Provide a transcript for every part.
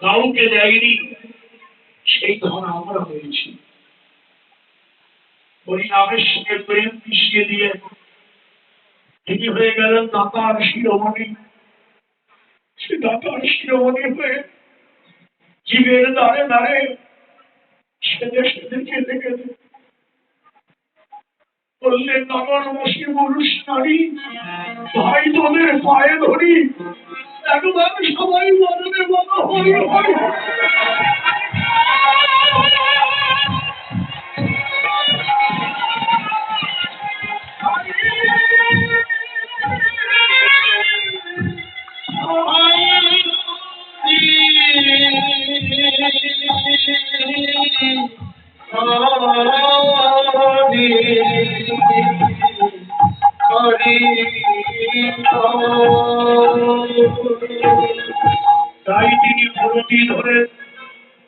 কাউকে দেয়নি, সেই ধন আমরা হয়েছি। ওই নামের সঙ্গে প্রেম মিশিয়ে দিয়ে তিনি হয়ে গেলেন দাতার শিরোমণি। সে দাতার শিরোমণি হয়ে জীবের দ্বারে দ্বারে সেদে সেদে কেঁদে কেঁদে বললেন, নগরবাসী পুরুষ নারী ভাই তোদের পায়ে ধরি, একবার সবাই বলবে বলো হরি হরি। তাই তিনি ভরতি ধরে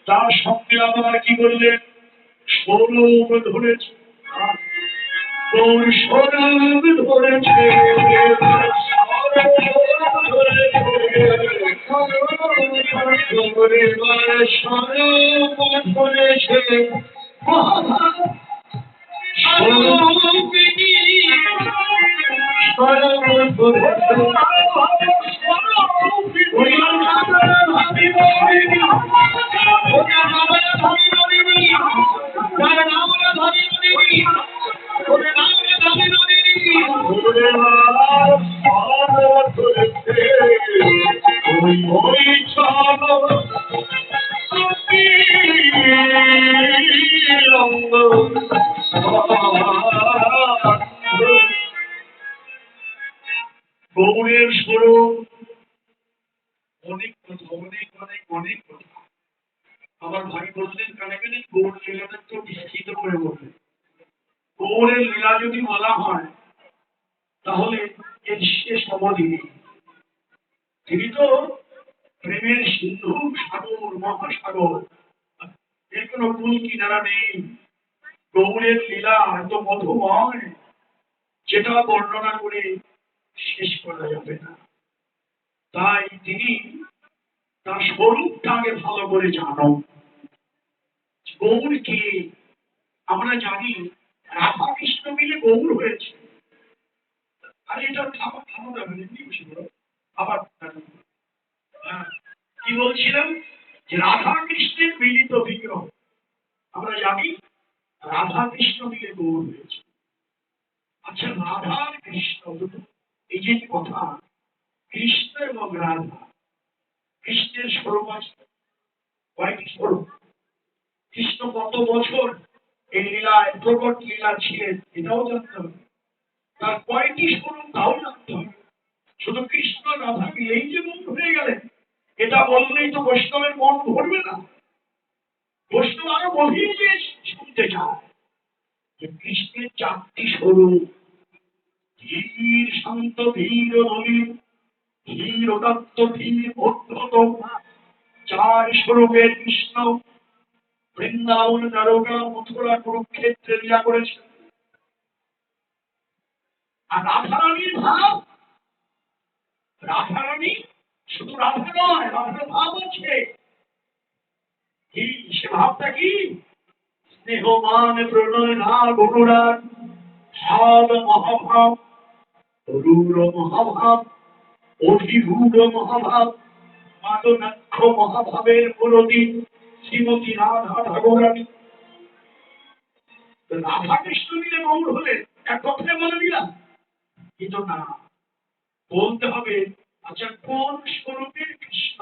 তার সঙ্গে আবার কি বললেন, স্বরূপ ধরেছে, তোর স্বরূপ ধরেছে, স্বরূপ ধরেছে মহাভাব স্বরূপিণী, স্বরূপ ধরেছে গৌরের স্বরূপ। অনেক কথা, অনেক অনেক অনেক কথা। আমার ভাই বললেন কানে কানে গৌর লীলাটা তো বিস্তৃত করে বললেন। গৌরের লীলা যদি বলা হয় তাহলে এর শেষ অবধি নেই। তিনি তো প্রেমের সিন্ধু, সাগর, মহাসাগর, এর কোনো কুল কিনারা নেই। গৌরের লীলা এত মধুময়, যেটা বর্ণনা করে শেষ করা যাবে না। তাই তিনি তার স্বরূপটাকে ভালো করে জানো। গৌর কে? আমরা জানি রাধা কৃষ্ণ মিলে গৌর হয়েছে। আর এটা আবার কি বলছিলাম, যে রাধা কৃষ্ণের মিলিত বিগ্রহ। আমরা জানি রাধা কৃষ্ণ মিলে গৌর হয়েছে। আচ্ছা, রাধা আর কৃষ্ণ, এই যে কথা, কৃষ্ণ এবং রাধা, কৃষ্ণের স্বরূপ আছে কয়েকটি স্বরূপ। কৃষ্ণ কত বছর এই লীলায় প্রকট লীলা ছিলেন এটাও জানতে হবে। তার কয়টি স্বরূপ তাও জানতে হবে। শুধু কৃষ্ণ রাধা মিলেই যে মন হয়ে গেলেন এটা বললেই তো বৈষ্ণবের মন ভরবে না। বৈষ্ণব আরো গভীর যে শুনতে চায় যে কৃষ্ণের চারটি স্বরূপ, ধীর শান্ত ধীর নলিন, ধীর দত্ত ধীর অদ্ভুত, চার স্বরূপের কৃষ্ণ বৃন্দাবন, দ্বারকা, মথুরা, কুরুক্ষেত্রে লীলা করেছেন। আর রাধারানীর ভাব, রাধারানী শুধু রাধা নয়, রাধার ভাব আছে। সে ভাবটা কি? স্নেহমান প্রণয় না গুণরাগ, ভাব মহাভাব, রূঢ় মহাভাব, অধিরূঢ় মহাভাব, মাদনাক্ষ মহাভাবের মুরতি শ্রীমতী রাধা ঠাকুরানী। রাধা কৃষ্ণ মিলে গৌর হলে এক কথায় বলে দিলাম, কিন্তু না, বলতে হবে আচ্ছা কোন স্বরূপের কৃষ্ণ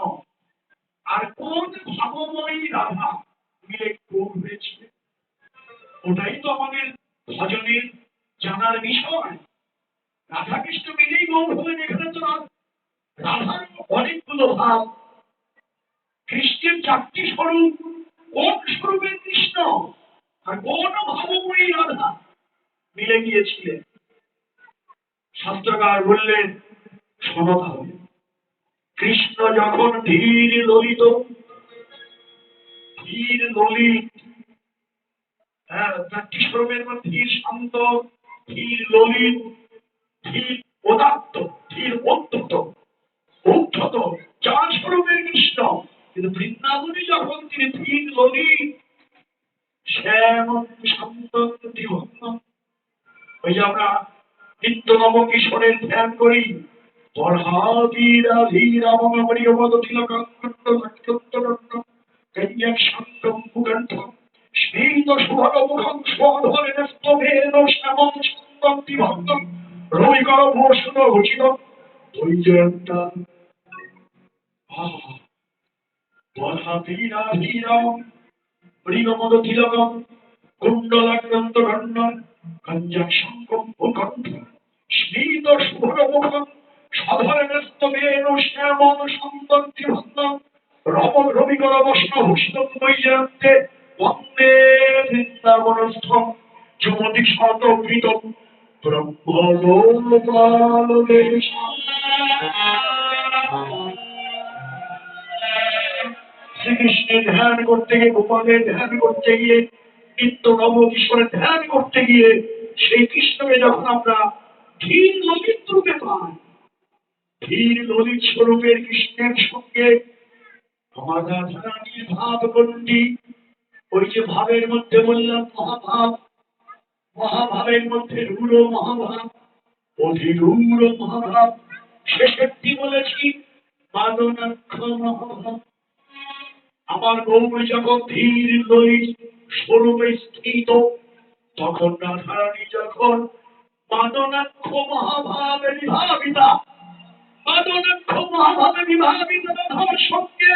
আর কোন ভাবময়ী রাধা মিলে গৌর হয়েছিল। ওটাই তো আমাদের ভজনের জানার বিষয়। রাধা কৃষ্ণ মিলেই গৌর হলেন, এখানে তো রাধার অনেকগুলো ভাব, কৃষ্ণের চারটি স্বরূপ। কোন স্বরূপের কৃষ্ণ আর কোন ভাবময়ী রাধা মিলে গিয়েছিলেন? শাস্ত্রকার বললেন শোনো তাহলে। কৃষ্ণ যখন ধীর ললিত, ধীর ললিত, চারটি স্বরূপের মধ্যে ধীর শান্ত, ধীর ললিত, ধীর উদাত্ত, ধীর উদ্ধত, উদ্ধত, চার স্বরূপের কৃষ্ণ। কিন্তু বৃন্দাবনে যখন তিনি ধীর ললিত শ্যাম শান্ত দিভক্ত, ওই যে আমরা নিত্য নব কিশোরের ধ্যান করি, স্মিত সুভগ মুখং স্বধরেণ স্তবেন শ্যামং সুন্দরং দিভক্তং রবিকর ভূষণ ভূষিত বৈজয়ন্তা বধাধীরাধীরম প্রিয়মদ তিলকম কুণ্ডলাক্রান্ত গণ্যম কঞ্জাক্ষঙ্কম ভূকণ্ঠ স্মিত সুভগ মুখং সাধারণ স্তবেন শ্যামং সুন্দরং দিভক্তং রবিকর বৈষ্ণভূষিত বৈজয়ন্তে বন্দে বৃন্দাবনস্থম যুমতি শতকৃতম ব্রহ্মলোকালোকেশম। শ্রীকৃষ্ণের ধ্যান করতে গিয়ে, গোপালের ধ্যান করতে গিয়ে, নিত্য নব কিশোরের ধ্যান করতে গিয়ে সেই কৃষ্ণকে যখন আমরা ধীর ললিত রূপে পাই, ধীর ললিত স্বরূপের কৃষ্ণের সঙ্গে আমার রাধারানীর ভাব কোনটি? ওই যে ভাবের মধ্যে বললাম মহাভাব, মহাভাবের মধ্যে রূঢ় মহাভাব, অধিরূঢ় মহাভাব, শেষেরটি বলেছি মাদনাক্ষ মহাভাব। আমার গৌরী যখন ধীর ললিত স্বরূপে স্থিত, তখন রাধারানী যখন মাদনাক্ষ মহাভাবে বিভাবিতা, মাদনাক্ষ মহাভাবে বিভাবিত রাধার সঙ্গে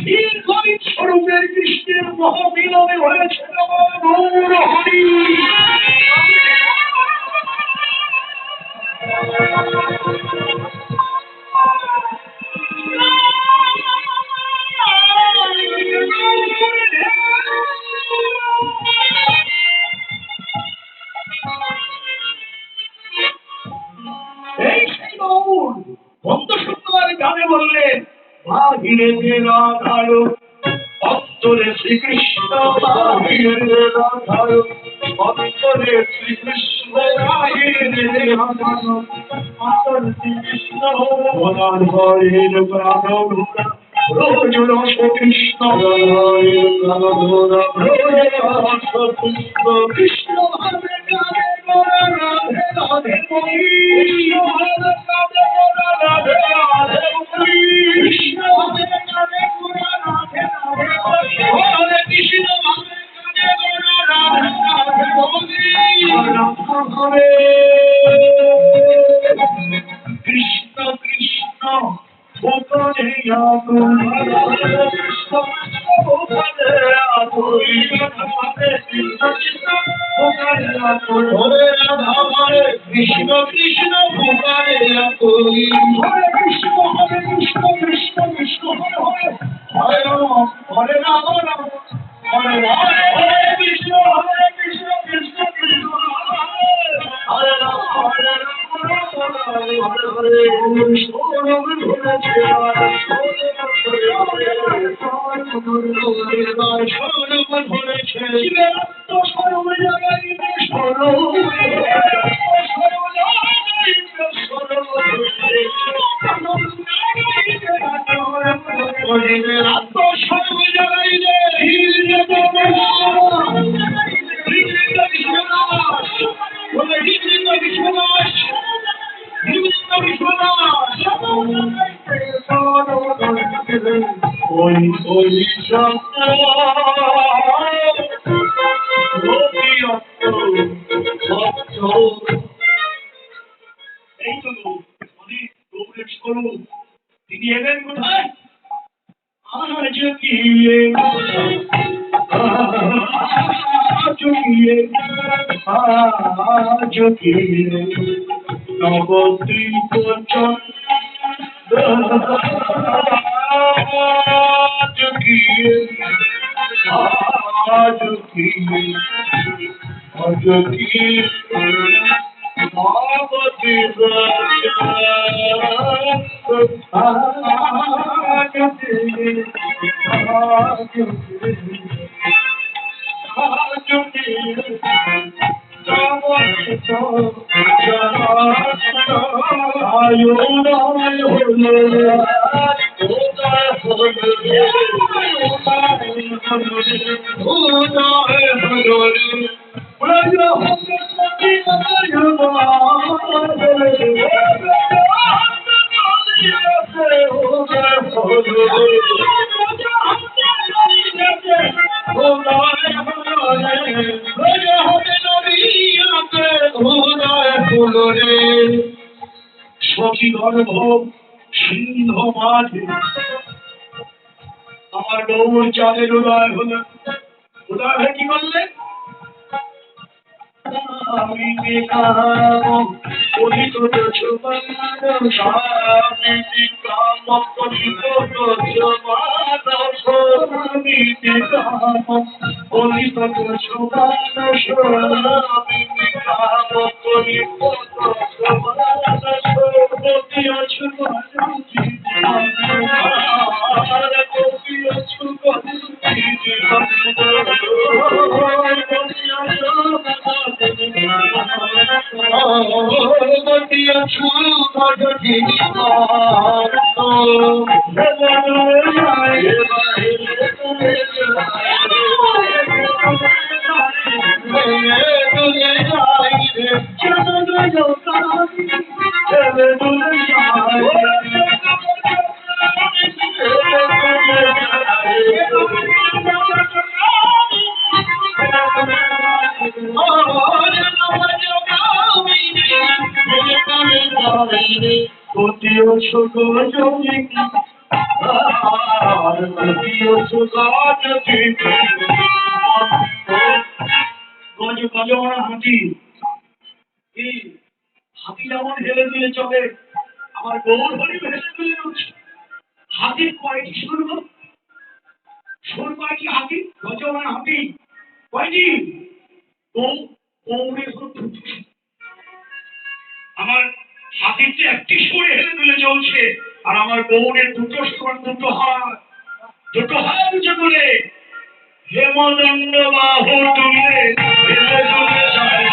ধীর ললিত স্বরূপের কৃষ্ণের মহামিলনে হয়েছে। গৌর হরি এই সেই গৌর বন্ধ সুন্দর গানে বললেন, বাহিরে রাধার অন্তরে শ্রীকৃষ্ণ, বাহিরে রাধার অন্তরে শ্রীকৃষ্ণ, বাহিরে রাধার অন্তরে শ্রীকৃষ্ণ, ভোলার হরের প্রাণ ঘোরা রোজ রস কৃষ্ণ, কৃষ্ণ কৃষ্ণ ভাবে গানে গোরা রাধে রাধে কৃষ্ণ ভাবে গানে গোরা রাধে রাধে কৃষ্ণ ভাবে গানে গোরা রাধে রাধে হরে কৃষ্ণ ভাবে গানে গোরা রাধে রাধে হরে কৃষ্ণ কৃষ্ণ ভূপনে কৃষ্ণ ভূপনে কৃষ্ণ কৃষ্ণ ভূপনে হরে কৃষ্ণ হরে কৃষ্ণ কৃষ্ণ কৃষ্ণ হরে হরে হরে রাম হরে রাম হরে হরে হরে কৃষ্ণ কৃষ্ণ কৃষ্ণ হরে রাম হরে রাম তিনি এলেন কোথায়? আজ গিয়ে নবদ্বীপ সখী গর্ভ সিংহ মাঝে আমার গৌর চাঁদের উদয় হলো। উদয় হয়ে কি বললে? আমি হাতি হাতি যেমন হেলে দুলে চলে, আমার গৌর হরি হেলে দুলে উঠছে। হাতির কয়টি সুর? সুর কয়টি হাতি? গজমান হাতি কয়টি? গৌরের আমার হাতির যে একটি সুরে হেলে দুলে চলছে, আর আমার গৌরের দুটো সুর, দুটো হাত উঁচু করে হেমদণ্ড বাহু তুলে হেলে দুলে যায়।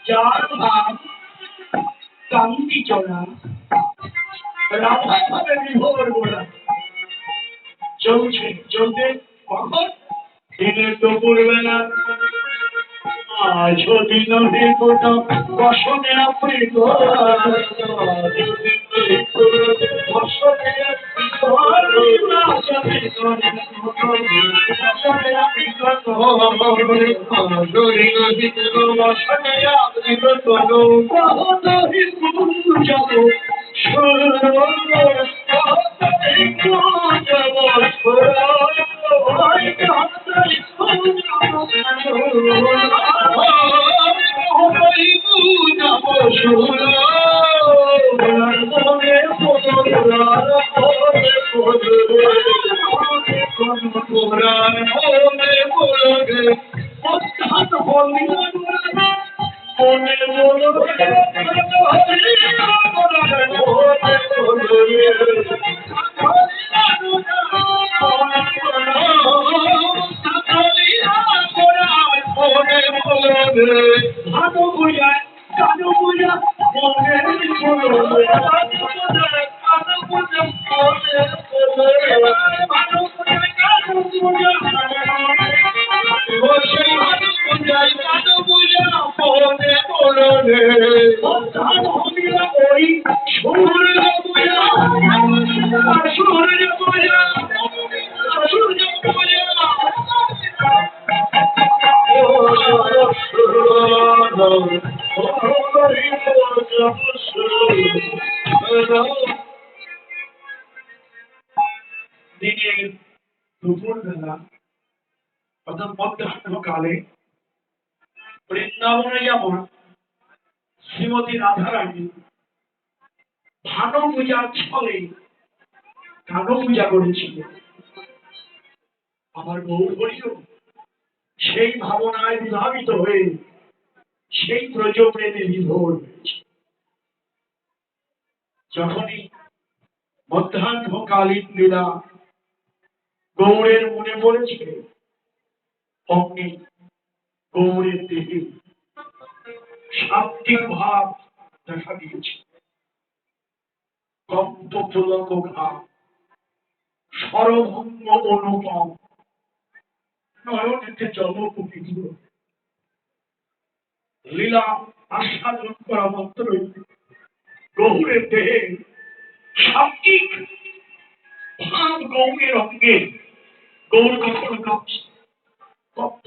যার ভাব কান্তি চলা রাধা ভাবে বিভোর গোড়া চলছে চলতে কখন? দিনের দুপুর বেলা। আজ দিন বসনে আপনি দুপুর বেলা অর্থাৎ মধ্যাহ্নকালে বৃন্দাবনে যেমন শ্রীমতী রাধারানী ভানু পূজার ছলে কানু পূজা করেছিলেন, আমার গৌর হরিও সেই ভাবনায় বিভাবিত হয়ে সেই ব্রজপ্রেমে বিভোর হয়েছে। যখনই মধ্যাহ্নকালীন লীলা গৌরের মনে পড়েছে, অমনি গৌরের দেহে শান্তির ভাব দেখা দিয়েছে। কম্প পুলক ভাব, সরভঙ্গ অনুপম, নয়নেতে জলপবিত্র লীলা আস্বাদন করা মাত্রই গৌরের দেহে সাত্বিক ভাব গৌরের অঙ্গে গৌর কখন কাঁপছে। কপ্প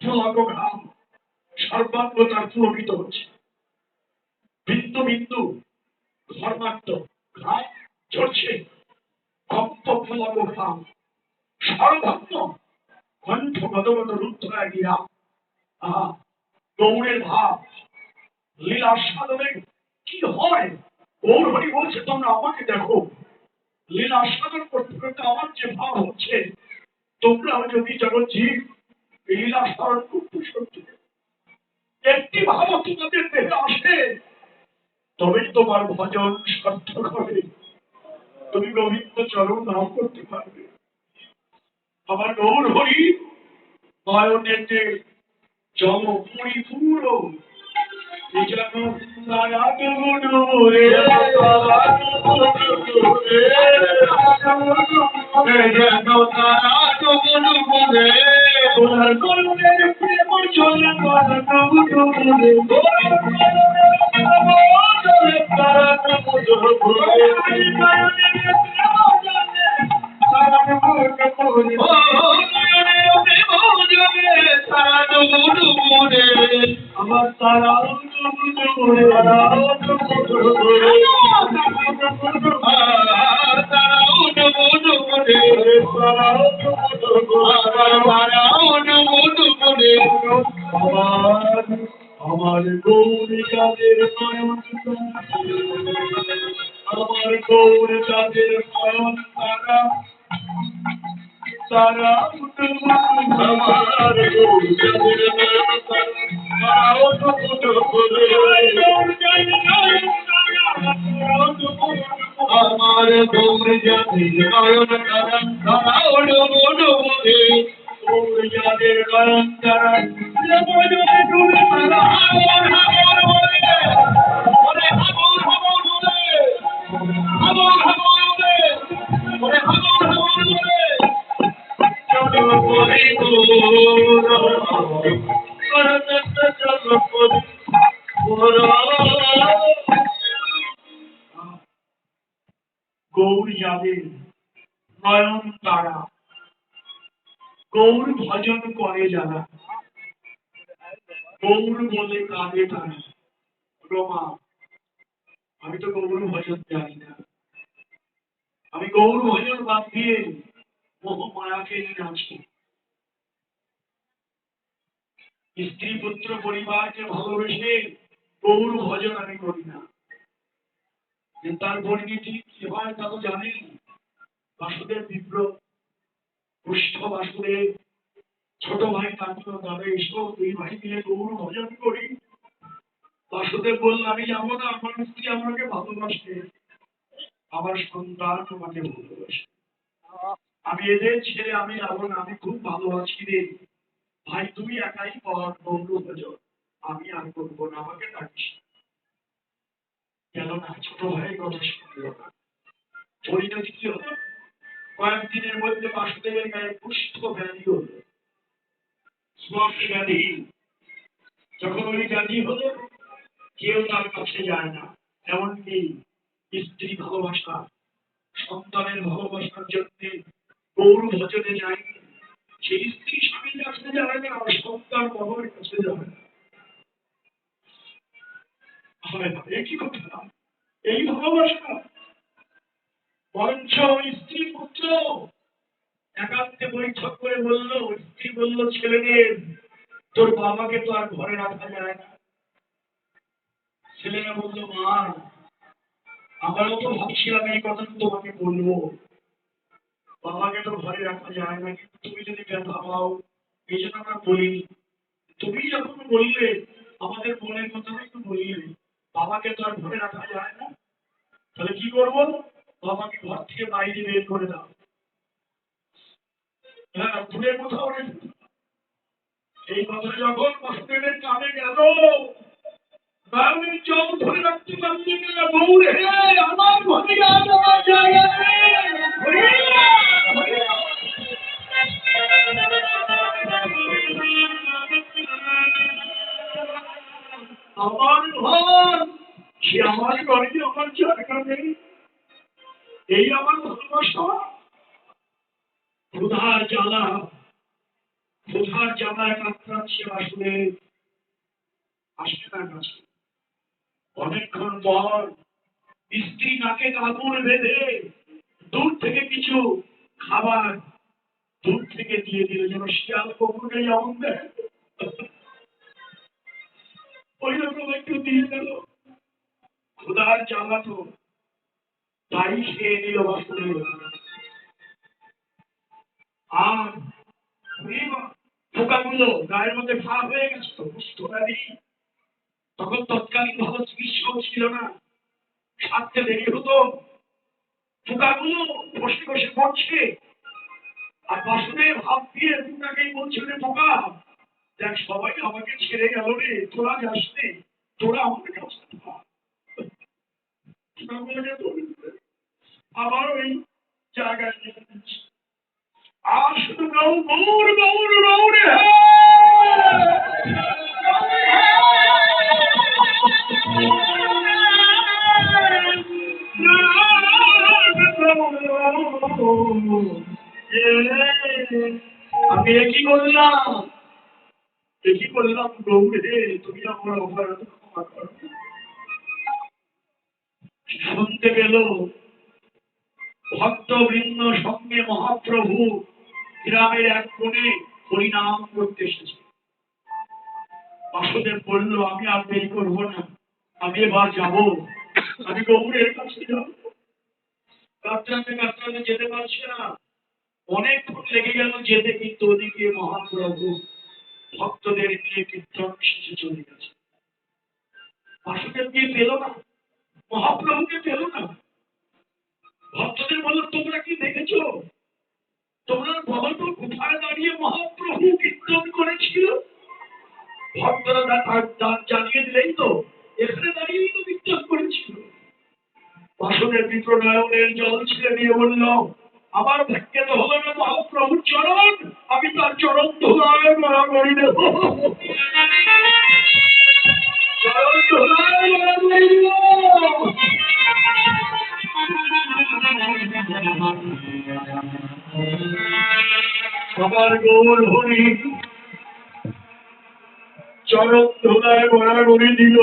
পুলক ঘাম সর্বাঙ্গ তার পুলকিত হচ্ছে, বিন্দু বিন্দু ধর্মাত্ম ঘাম ঝরছে। কপ্প পুলক ঘাম সর্বাঙ্গ কণ্ঠ গদগদ রুদ্ধ গিরা। আহা, গৌরের ভাব লীলা সাধনে কি হয়। গৌর হরি বলছে তোমরা আমাকে দেখো, লীলা সাধন করতে করতে আমার যে ভাব হচ্ছে, তোমরাও যদি জগৎজীব লীলা স্মরণ করতে সত্যি একটি ভাব তোমাদের দেহে আসে, তবেই তোমার ভজন সার্থক হবে, তুমি গোবিন্দ চরণ নাম করতে পারবে। আমার গৌর হরি নয়নের যে জল পরিপূর্ণ আমার তারা আমার গৌরী যাদের নয়ন, আমার গৌরী যাদের নয়ন তারা তারা আমার গৌরী যাদের নয়ন তারাও তো আমার গৌরী যাদের নয়ন তারা তারাও ডুবে গৌরী যাদের নয়ন তারা গৌর যাদের নয়ন তারা, গৌর ভজন করে যারা, গৌর বলে কাঁদে তারা। রমা, আমি তো গৌর ভজন জানি না, আমি গৌর ভজন বাদ দিয়ে মোহ মায়াকে নিয়ে আছি। স্ত্রী পুত্র পরিবারকে ভালোবেসে গৌর ভজন আমি করি না। তার পরিণতি কি হয় তা তো জানেন। বাসুদেব বিপ্র, পুষ্ঠ বাসুদেব, ছোট ভাই কাঁদল, দাদা এসো দুই ভাই মিলে গৌর ভজন করি। বাসুদেব বলল আমি যাবো না, আমার স্ত্রী আমাকে ভালোবাসে, আমার সন্তান আমাকে ভালোবাসে, আমি এদের ছেড়ে আমি যাবো না, আমি খুব ভালোবাসি রে ভাই, তুমি একাই কর গৌর ভজন, আমি আর করবো না, আমাকে ডাকিস। গেল না, ছোট ভাই কথা শুনল না। পরিণতি কি হলো? কয়েকদিনের মধ্যে বাসুদেবের গায়ে পুষ্প ব্যাধি হলো, স্পর্শ ব্যাধি। যখন ওই ব্যাধি হলো, কেউ তার কাছে যায় না, এমনকি স্ত্রী ভালোবাসা, সন্তানের ভালোবাসার জন্য গৌর ভজনে যায়, সেই স্ত্রী স্বামীর কাছে যাবে না, সন্তান বাবার কাছে যাবে না। একই কথা, এই ভালোবাসা বরঞ্চ স্ত্রী পুত্র একান্তে বৈঠক করে বলল, স্ত্রী বলল ছেলেদের, তোর বাবাকে তো আর ঘরে রাখা যায় না। ছেলেরা বলল, মা আমারও তো ভাবছিলাম এই কথা তোমাকে বলবো, বাবাকে তো ঘরে রাখা যায় না, কিন্তু তুমি যদি ব্যথা পাও এই জন্য আমরা বলিনি। তুমি যখন বললে আমাদের মনের কথাই তো বললে, বাবাকে তো আর ঘরে রাখা যায় না, তাহলে কি করবো? বাবাকে ঘর থেকে বাইরে বের করে দাও। হ্যাঁ, দূরে কোথাও রেখে দাও। এই কথা যখন বাসুদেবের কানে গেল, বায়ুর জল ধরে রাখতে পারছি না, বউরে আমার ঘরে যাওয়ার জায়গা নেই। আমার ঘর, সে আমার ঘরে আমার জায়গা নেই, এই আমার ভালোবাসা। ক্ষুধার জ্বালা, ক্ষুধার জ্বালায় কাতরাচ্ছে বাসুদেব, আসছে তার কাছে। অনেকক্ষণ পর স্ত্রী নাকে কাপড় বেঁধে দূর থেকে কিছু খাবার দূর থেকে দিয়ে দিল, যেন শিয়াল কুকুরকে যেমন দেয় ওই রকম একটু দিয়ে দিল। ক্ষুধার জ্বালা তো তাই খেয়ে নিল বাসুদেব। আর পোকাগুলো গায়ের মধ্যে ভাব হয়ে গেছে তো, বুঝতে পারি। তখন তৎকালীন ভালো চিকিৎসাও ছিল না, সারতে দেরি হতো। পোকাগুলো বসে বসে পড়ছে, আর বাসুদেব হাত দিয়ে পোকাকেই বলছে, রে পোকা দেখ, সবাই আমাকে ছেড়ে গেল রে, তোরা যাস রে, তোরা আমাদের কাছে থাক। পোকাগুলোকে ধরে আবার ওই জায়গায় নিয়ে যাচ্ছে। আর শুধু গৌর গৌর গৌর গৌরে আমি একই করলাম, একই করলাম গৌরে, তুমি আমার অপরাধ ক্ষমা করো। শুনতে পেল ভক্তবৃন্দ সঙ্গে মহাপ্রভু গ্রামের এক কোণে হরিনাম করতে এসেছে। বাসুদেব বলল, আমি আর দেরি করবো না, আমি এবার যাবো, আমি গৌরের কাছে যাবো। কাতরাতে কাতরাতে যেতে পারছে না, অনেকক্ষণ লেগে গেল যেতে, কিন্তু ওদিকে মহাপ্রভু ভক্তদের নিয়ে কীর্তন শেষে চলে গেছে। বাসুদেবকে পেল না, মহাপ্রভুকে পেল না। ভক্তদের বলল, তোমরা কি দেখেছো? তোমরা বলো তো কোথায় দাঁড়িয়ে মহাপ্রভু কীর্তন করেছিল? ভক্তরা তার জানিয়ে দিলেই তো, এখানে দাঁড়িয়েই তো কীর্তন করেছিল। বাসুদেব বিপ্রনয়নের জল ছেড়ে দিয়ে বলল, আমার ভাগ্যে তো হলো না মহাপ্রভুর চরণ, আমি তার চরণ ধুলায় বরাবরই দেব, চরণ ধুলায় বরাবরই দেব। আমার গৌর হরি চরণ ধুলায় বরাবরই দিল।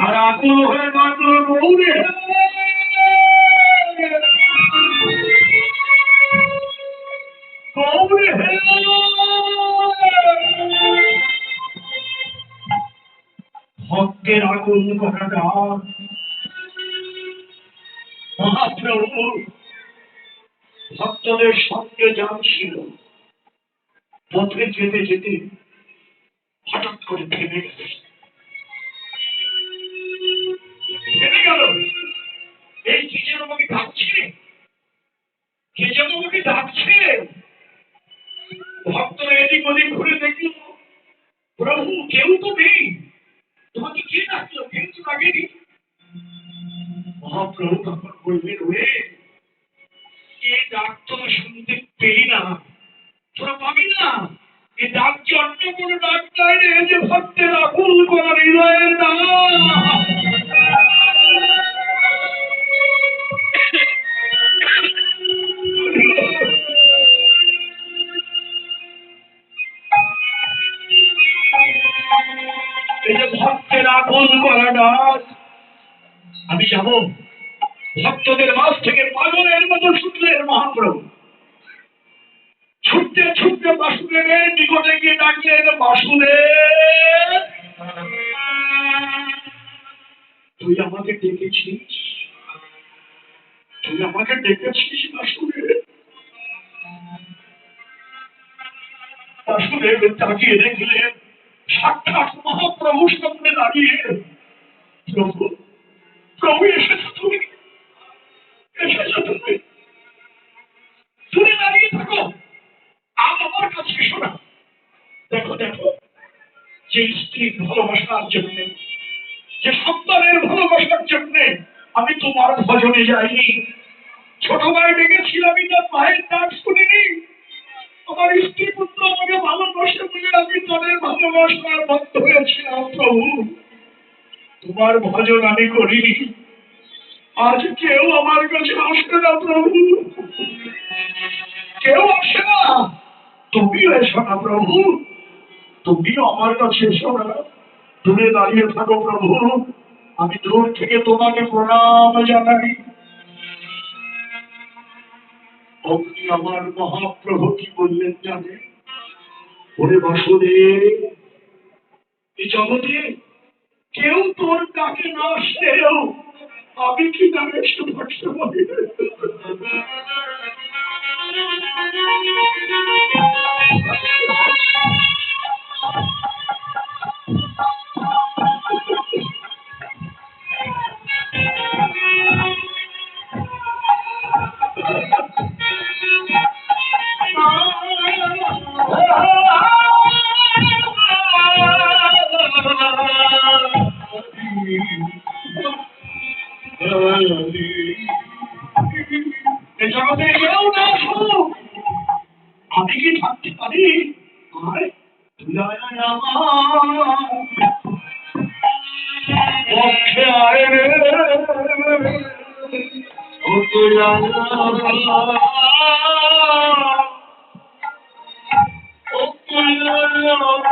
আর আকুল হয়ে ডাকলো, গৌরে গৌরে ভক্তের আকুল করা ডাক। মহাপ্রভু ভক্তদের সঙ্গে যাচ্ছিল, পথে যেতে যেতে হঠাৎ করে থেমে গেল। থেমে গেল, এই কি যেন আমাকে ডাকছে, কে যেন আমাকে ডাকছে। ভক্তরা এদিক ওদিক ঘুরে দেখল, প্রভু কেউ তো নেই, তোমাকে কে ডাকলো, কেউ তো ডাকেনি। মহাপ্রভু তখন বললেন, ওরে এ ডাক তো শুনতে পেলি না, তোরা পাবি না, এ ডাক যে অন্য কোনো ডাক নয় রে, যে ভক্তের আকুল করা হৃদয়ের ডাক। এই যে ভক্তের আকুল করা ডাক, আমি যাব ভক্তদের মাঝ থেকে পাগলের মতো ছুটলেন মহাপ্রভু। ছুটতে ছুটতে বাসুদেবের নিকটে গিয়ে ডাকলেন, বাসুদেব তুই আমাকে ডেকেছিস, তুই আমাকে ডেকেছিস বাসুদেব। বাসুদেব তাকিয়ে দেখলেন সাক্ষাৎ মহাপ্রভু সামনে দাঁড়িয়ে। প্রভু, প্রভু এসেছো তুমি, এসেছো তুমি, তুমি দাঁড়িয়ে থাকো, আমার কাছে এসো না। দেখো দেখো, যে স্ত্রীর ভালোবাসার জন্য, যে সন্তানের ভালোবাসার জন্য আমি তোমার ভজনে যাইনি, ছোটবেলায় ডেকেছিল, আমি তার মায়ের ডাক শুনিনি। আমার স্ত্রী পুত্র আমাকে ভালোবাসে বলে আমি তাদের ভালোবাসার বদ্ধ হয়েছিলাম। প্রভু, তোমার ভজন আমি করিনি, আজ কেউ আমার কাছে আসে না। প্রভু, কেউ আসে না, তুমিও এসো না। প্রভু, তুমিও আমার কাছে এসো না, দূরে দাঁড়িয়ে থাকো। প্রভু, আমি দূর থেকে তোমাকে প্রণাম জানাই। অমনি আমার মহাপ্রভু কি বললেন জানে? ওরে বাসুদেব, এই জগতে কেউ তোর ডাকে না আসলেও আমি কি নামে এসে থাকতে পারি? জগতে কেউ না আসুক, আমি কি থাকতে পারি? আয় তুই আয় আমার পক্ষে, আয় রে ও তুই আয় ও তুই আমার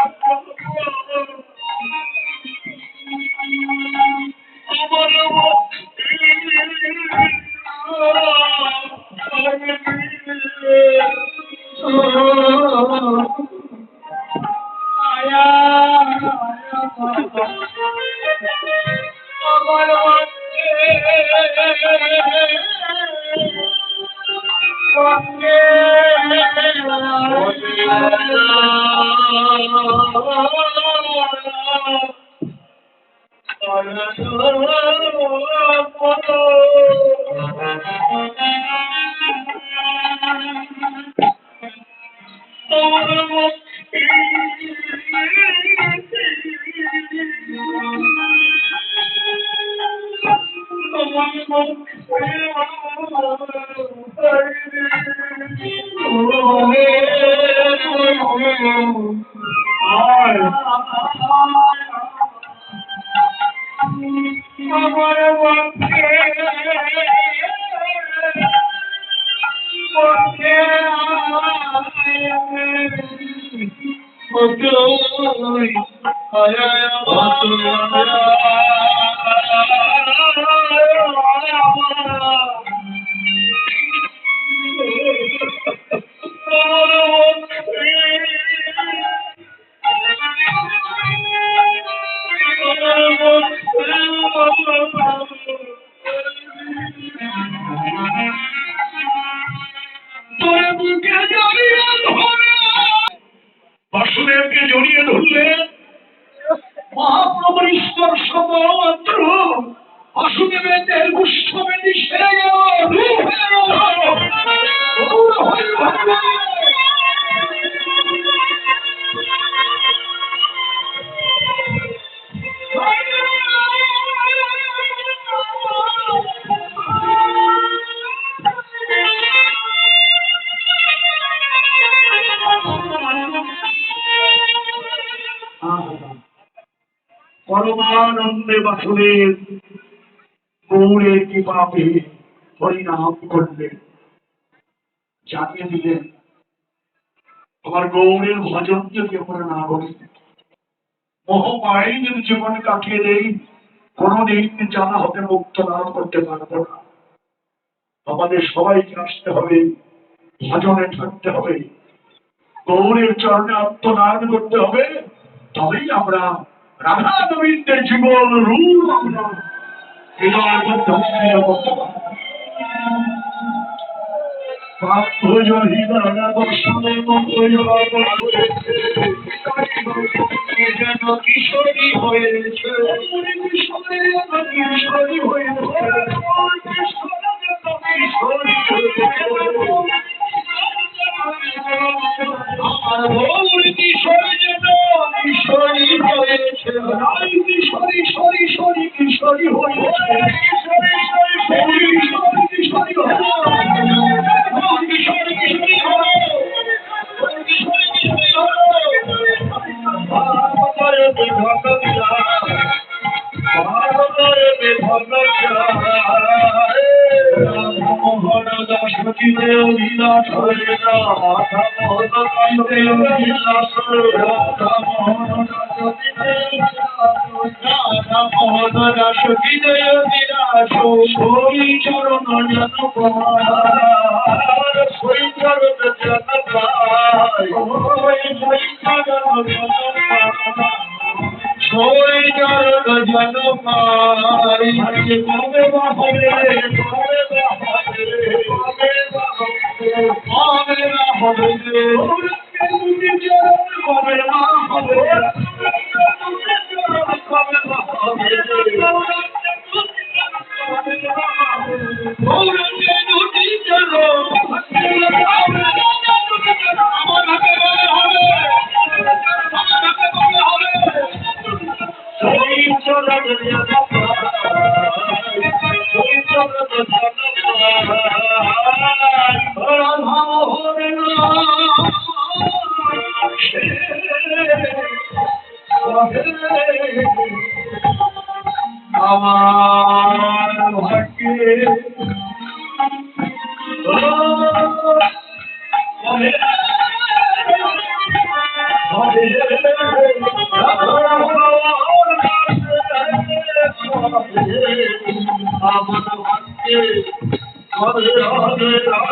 বাসুদেবকে জড়িয়ে ধরলেন। মহাপ্রভুর স্পর্শ মাত্র বাসুদেবের দেহের পুষ্পবেদী সেরে গেল, রূপ হয়ে গেল। পরমানন্দে বাসুদেব গৌরের কৃপা পেয়ে হরিনাম করলেন, জানিয়ে দিলেন আমার গৌরের ভজন যদি আমরা না করি, মোহমায়িনীর জীবন কাটিয়ে দেই, কোনদিন জানা হতে মুক্ত লাভ করতে পারবো না। আমাদের সবাইকে আসতে হবে, ভজনে থাকতে হবে, গৌরের চরণে আত্মদান করতে হবে, তবেই আমরা রাধা গোবিন্দের জীবন রূপ আমরা হৃদয়ের মধ্যে অঙ্কিত করতে পারব। যেন কিশোরী হয়েছে, কিশোরী হয়েছে, আমার গৌর কিশোরী যেন কিশোরী হয়েছে, কিশোরী শরী শরী কিশোরী হয়েছে, কিশোরী শরী শরী কিশোরী কিশোরী কিশোরী কিশোরী হলো, কিশোরী কিশোরী হলো, ভারতের বিধান মোহন দাস লীলাস রাধা মোহন দাস লীলাস রাধা মোহন দাস বিজয় বিলাস সই চরণ জন সই চরণ জন সই চরণ জন সই চরণ জন পাই কবে বাহরে কবে বাহরে কবে বাহরে কবে বাহরে আমার ভাগ্যে আমার ভাগ্যে হরে হরে রাম